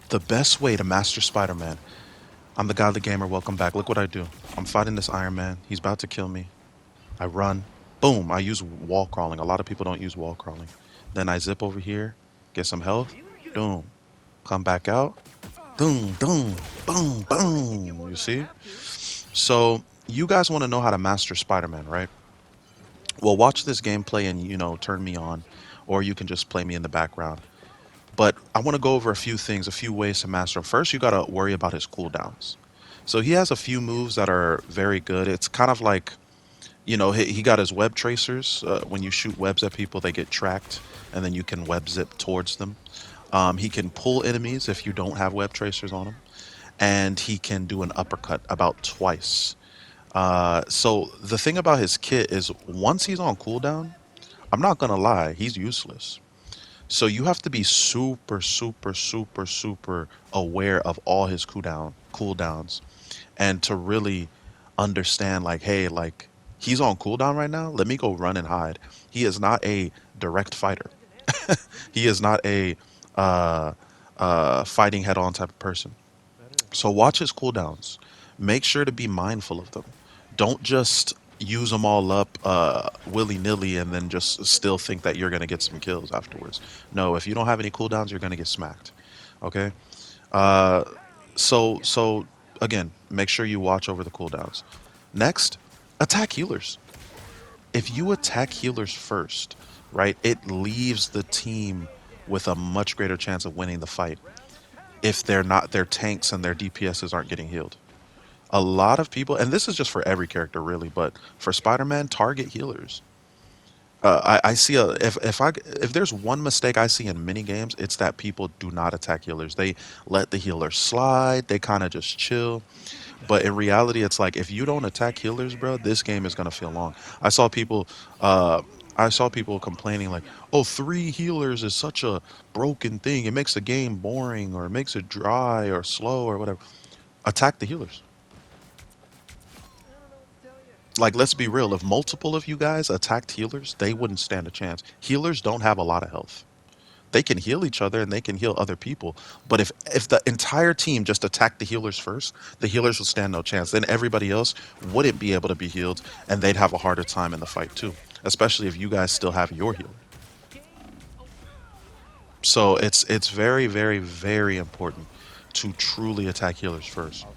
The best way to master Spider-Man. I'm the Godly Gamer. Welcome back. Look what I do. I'm fighting this Iron Man. He's about to kill me. I run. Boom. I use wall crawling. A lot of people don't use wall crawling. Then I zip over here, get some health. Boom. Come back out. Boom, boom, boom, boom. You see? So you guys want to know how to master Spider-Man, right? Well, watch this gameplay and turn me on, or you can just play me in the background. But I want to go over a few things, a few ways to master him. First, you got to worry about his cooldowns. So he has a few moves that are very good. It's kind of like, he got his web tracers. When you shoot webs at people, they get tracked, and then you can web zip towards them. He can pull enemies if you don't have web tracers on him, and he can do an uppercut about twice. So the thing about his kit is once he's on cooldown, I'm not gonna lie, he's useless. So you have to be super, super, super, super aware of all his cooldowns, and to really understand, like, hey, like, he's on cooldown right now. Let me go run and hide. He is not a direct fighter. He is not a uh, fighting head-on type of person. So watch his cooldowns. Make sure to be mindful of them. Don't just use them all up willy nilly and then just still think that you're gonna get some kills afterwards. No, if you don't have any cooldowns, you're gonna get smacked. Okay. Uh, so again, make sure you watch over the cooldowns. Next, attack healers. If you attack healers first, right, it leaves the team with a much greater chance of winning the fight if their tanks and their DPSs aren't getting healed. A lot of people, and this is just for every character really, but for Spider-Man, target healers. I see if there's one mistake I see in many games, it's that people do not attack healers. They let the healer slide. They kind of just chill. But in reality, it's like if you don't attack healers, bro, this game is gonna feel long. I saw people, uh, I saw people complaining like, "Oh, three healers is such a broken thing. It makes the game boring, or it makes it dry, or slow, or whatever." Attack the healers. Like, let's be real. If multiple of you guys attacked healers, they wouldn't stand a chance. Healers don't have a lot of health. They can heal each other and they can heal other people. But if the entire team just attacked the healers first, the healers would stand no chance. Then everybody else wouldn't be able to be healed, and they'd have a harder time in the fight too. Especially if you guys still have your healer. So it's very, very, very important to truly attack healers first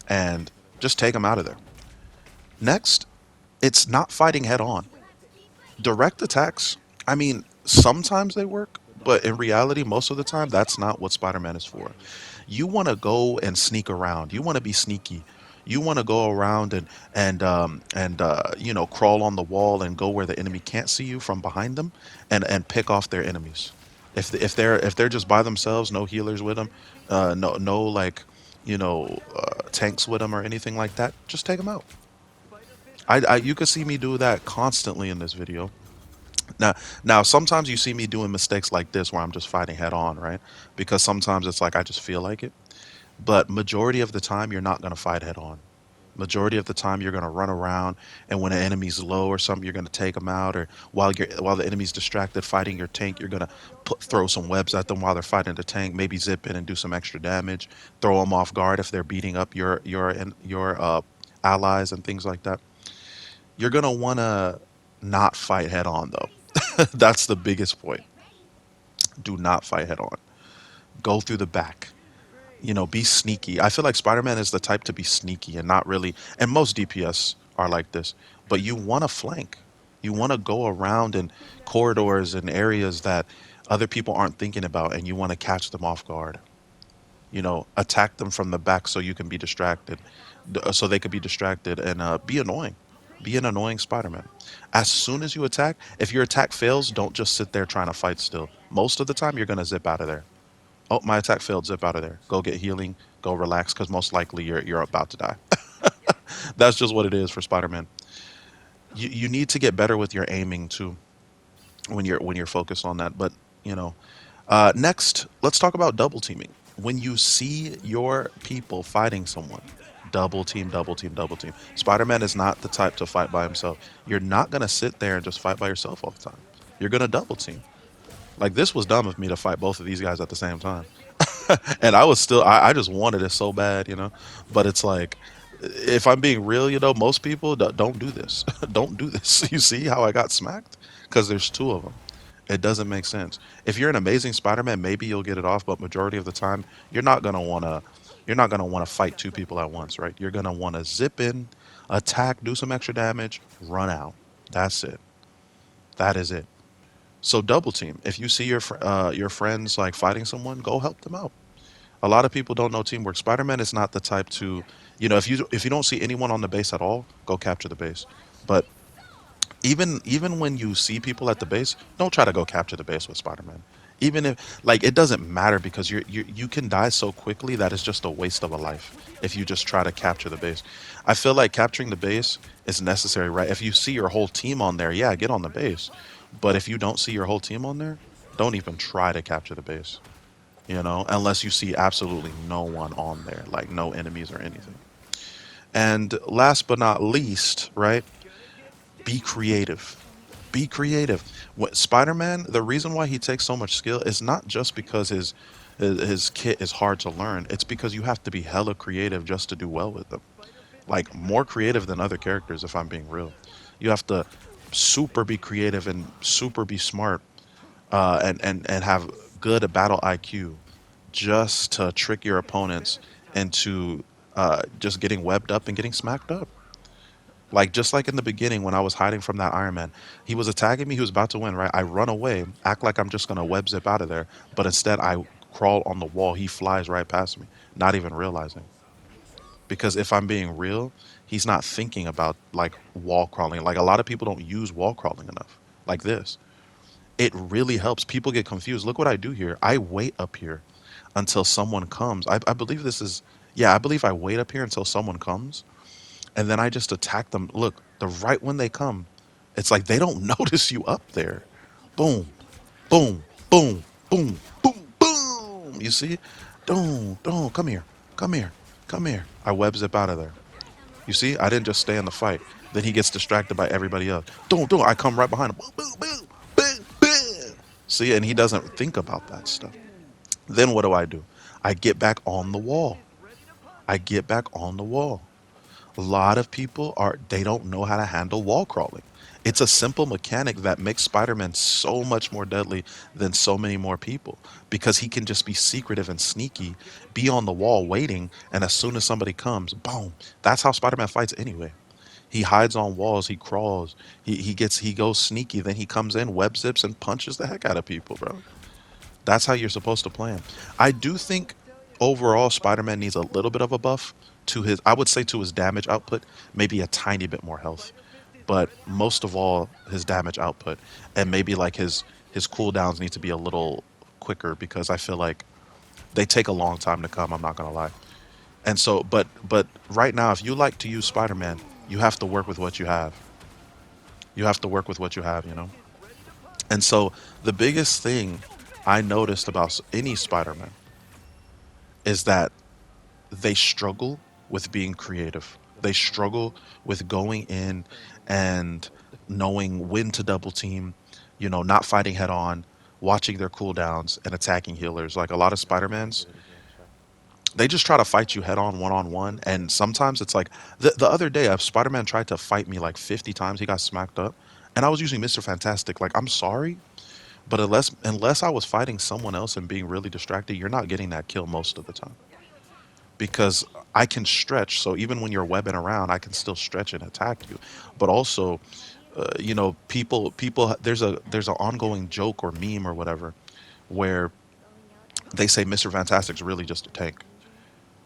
and just take them out of there. Next, it's not fighting head on. Direct attacks, I mean, sometimes they work, but in reality, most of the time, that's not what Spider-Man is for. You want to go and sneak around. You want to be sneaky. You want to go around and crawl on the wall and go where the enemy can't see you from behind them, and pick off their enemies. If they're just by themselves, no healers with them, no like tanks with them or anything like that, just take them out. You could see me do that constantly in this video. Now, now sometimes you see me doing mistakes like this where I'm just fighting head on, right? Because sometimes it's like I just feel like it. But majority of the time, you're not going to fight head on. Majority of the time, you're going to run around, and when an enemy's low or something, you're going to take them out. Or while the enemy's distracted fighting your tank, you're going to throw some webs at them while they're fighting the tank. Maybe zip in and do some extra damage. Throw them off guard if they're beating up your allies and things like that. You're going to want to not fight head on though. That's the biggest point. Do not fight head on. Go through the back. Be sneaky. I feel like Spider-Man is the type to be sneaky and not really, and most DPS are like this, but you want to flank. You want to go around in corridors and areas that other people aren't thinking about, and you want to catch them off guard. Attack them from the back so you can be distracted, so they could be distracted and be annoying. Be an annoying Spider-Man. As soon as you attack, if your attack fails, don't just sit there trying to fight still. Most of the time, you're going to zip out of there. Oh, my attack failed. Zip out of there. Go get healing. Go relax, because most likely you're about to die. That's just what it is for Spider-Man. You need to get better with your aiming too when you're focused on that. But next, let's talk about double teaming. When you see your people fighting someone, double team, double team, double team. Spider-Man is not the type to fight by himself. You're not gonna sit there and just fight by yourself all the time. You're gonna double team. Like, this was dumb of me to fight both of these guys at the same time. And I was still, I just wanted it so bad, you know. But it's like, if I'm being real, you know, most people don't do this. Don't do this. You see how I got smacked? Because there's two of them. It doesn't make sense. If you're an amazing Spider-Man, maybe you'll get it off, but majority of the time, you're not gonna wanna, you're not gonna wanna fight two people at once, right? You're gonna wanna zip in, attack, do some extra damage, run out. That's it. That is it. So double team. If you see your friends like fighting someone, go help them out. A lot of people don't know teamwork. Spider-Man is not the type to, you know, if you don't see anyone on the base at all, go capture the base. But even when you see people at the base, don't try to go capture the base with Spider-Man. Even if like it doesn't matter because you can die so quickly that it's just a waste of a life if you just try to capture the base. I feel like capturing the base is necessary, right? If you see your whole team on there, yeah, get on the base. But if you don't see your whole team on there, don't even try to capture the base. You know, unless you see absolutely no one on there, like no enemies or anything. And last but not least, right? Be creative. Be creative. What Spider-Man, the reason why he takes so much skill is not just because his kit is hard to learn. It's because you have to be hella creative just to do well with them. Like more creative than other characters, if I'm being real. You have to super be creative and super be smart, and have good battle IQ just to trick your opponents into just getting webbed up and getting smacked up. Like just like in the beginning when I was hiding from that Iron Man, he was attacking me. He was about to win, right? I run away, act like I'm just gonna web zip out of there, but instead I crawl on the wall. He flies right past me, not even realizing. Because if I'm being real, he's not thinking about like wall crawling. Like a lot of people don't use wall crawling enough. Like this, it really helps. People get confused. Look what I do here. I wait up here until someone comes. I believe this is, yeah, I believe I wait up here until someone comes and then I just attack them. Look, the right when they come, it's like they don't notice you up there. Boom, boom, boom, boom, boom, boom. You see? Don't come here, come here, come here. I web zip out of there. You see? I didn't just stay in the fight. Then he gets distracted by everybody else. Don't. I come right behind him. Boom, boom, boom, boom, boom. See, and he doesn't think about that stuff. Then what do? I get back on the wall. I get back on the wall. A lot of people are they don't know how to handle wall crawling. It's a simple mechanic that makes Spider-Man so much more deadly than so many more people because he can just be secretive and sneaky, be on the wall waiting, and as soon as somebody comes, boom. That's how Spider-Man fights anyway. He hides on walls, he crawls, he goes sneaky, then he comes in, web zips, and punches the heck out of people, bro. That's how you're supposed to play him. I do think overall Spider-Man needs a little bit of a buff to his I would say to his damage output, maybe a tiny bit more health. But most of all his damage output and maybe like his cooldowns need to be a little quicker because I feel like they take a long time to come, I'm not going to lie. And so but right now if you like to use Spider-Man, you have to work with what you have. You have to work with what you have, you know. And so the biggest thing I noticed about any Spider-Man is that they struggle with being creative. They struggle with going in and knowing when to double team, you know, not fighting head on, watching their cooldowns and attacking healers. Like a lot of Spider-Mans, they just try to fight you head on one. And sometimes it's like the other day, a Spider-Man tried to fight me like 50 times. He got smacked up. And I was using Mr. Fantastic. Like, I'm sorry, but unless I was fighting someone else and being really distracted, you're not getting that kill most of the time because I can stretch. So even when you're webbing around, I can still stretch and attack you. But also, you know, people there's an ongoing joke or meme or whatever where they say Mr. Fantastic's really just a tank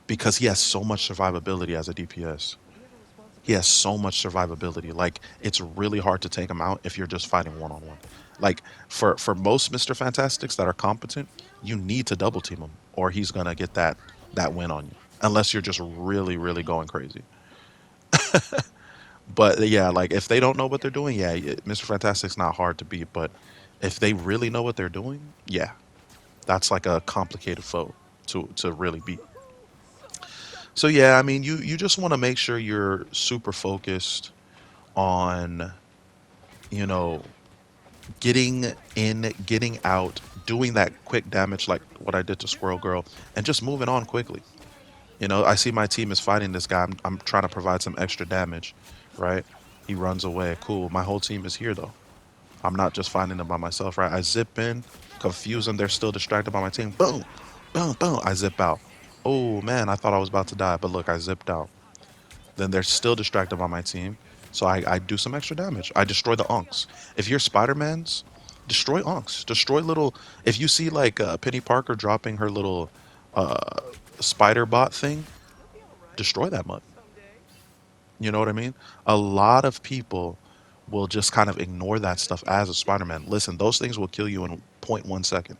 because he has so much survivability as a DPS. He has so much survivability. Like it's really hard to take him out if you're just fighting one on one. Like for most Mr. Fantastics that are competent, you need to double team him or he's gonna get that win on you. Unless you're just really going crazy. But yeah, like if they don't know what they're doing, yeah, Mr. Fantastic's not hard to beat. But if they really know what they're doing, yeah, that's like a complicated foe to really beat. So yeah, I mean, you just want to make sure you're super focused on, you know, getting in, getting out, doing that quick damage like what I did to Squirrel Girl, and just moving on quickly. I see my team is fighting this guy. I'm trying to provide some extra damage, right? He runs away. Cool. My whole team is here though. I'm not just fighting them by myself, right? I zip in, confuse them. They're still distracted by my team. Boom, boom, boom. I zip out. Oh man, I thought I was about to die, but look, I zipped out. Then they're still distracted by my team. So I do some extra damage. I destroy the Unks. If you're Spider-Man's, destroy Unks. Destroy little. If you see like Penny Parker dropping her little uh, spider bot thing, destroy that mug. You know what I mean? A lot of people will just kind of ignore that stuff as a Spider-Man. Listen, those things will kill you in zero point 0.1 second.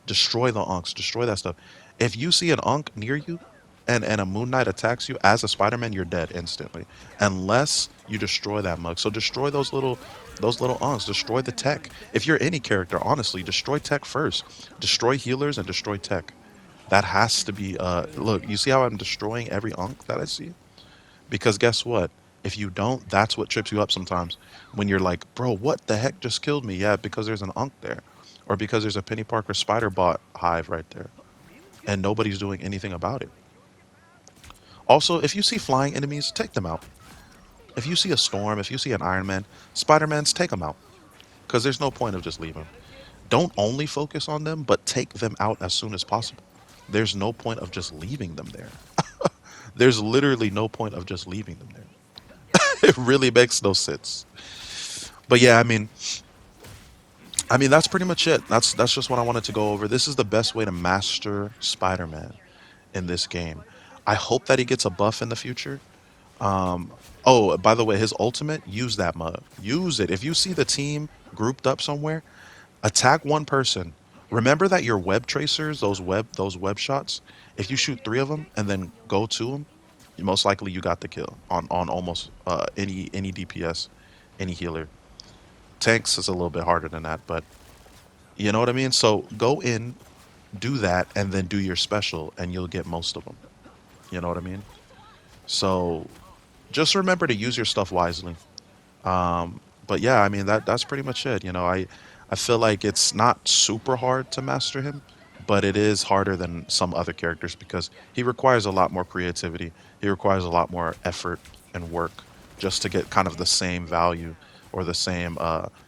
Destroy the Unks. Destroy that stuff. If you see an Unk near you and a Moon Knight attacks you as a Spider-Man, you're dead instantly. Unless you destroy that mug. So destroy those little Unks. Destroy the tech. If you're any character, honestly, destroy tech first. Destroy healers and destroy tech. That has to be look, you see how I'm destroying every Unk that I see? Because guess what? If you don't, that's what trips you up sometimes. When you're like, bro, what the heck just killed me? Yeah, because there's an Unk there. Or because there's a Penny Parker spider bot hive right there. And nobody's doing anything about it. Also, if you see flying enemies, take them out. If you see a Storm, if you see an Iron Man, Spider-Man's, take them out. Because there's no point of just leaving them. Don't only focus on them, but take them out as soon as possible. There's no point of just leaving them there. There's literally no point of just leaving them there. It really makes no sense. But yeah, I mean that's pretty much it. That's just what I wanted to go over. This is the best way to master Spider-Man in this game. I hope that he gets a buff in the future. Oh, by the way, his ultimate, use that mug. Use it. If you see the team grouped up somewhere, attack one person. Remember that your web tracers, those web shots, if you shoot three of them and then go to them, most likely you got the kill on almost any DPS, any healer. Tanks is a little bit harder than that, but you know what I mean? So go in, do that, and then do your special, and you'll get most of them. You know what I mean? So just remember to use your stuff wisely. But yeah, I mean that's pretty much it. I feel like it's not super hard to master him, but it is harder than some other characters because he requires a lot more creativity. He requires a lot more effort and work just to get kind of the same value or the same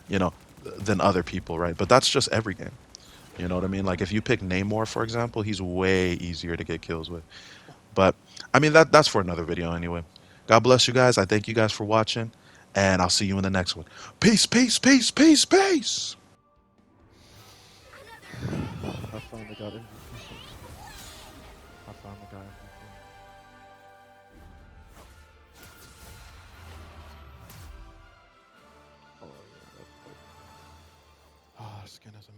you know than other people, right? But that's just every game. You know what I mean? Like if you pick Namor, for example, he's way easier to get kills with. But I mean that's for another video anyway. God bless you guys. I thank you guys for watching, and I'll see you in the next one. Peace, peace, peace, peace, peace. I finally got MVP. I finally got MVP. Oh yeah, that's dope. Ah, skin is amazing.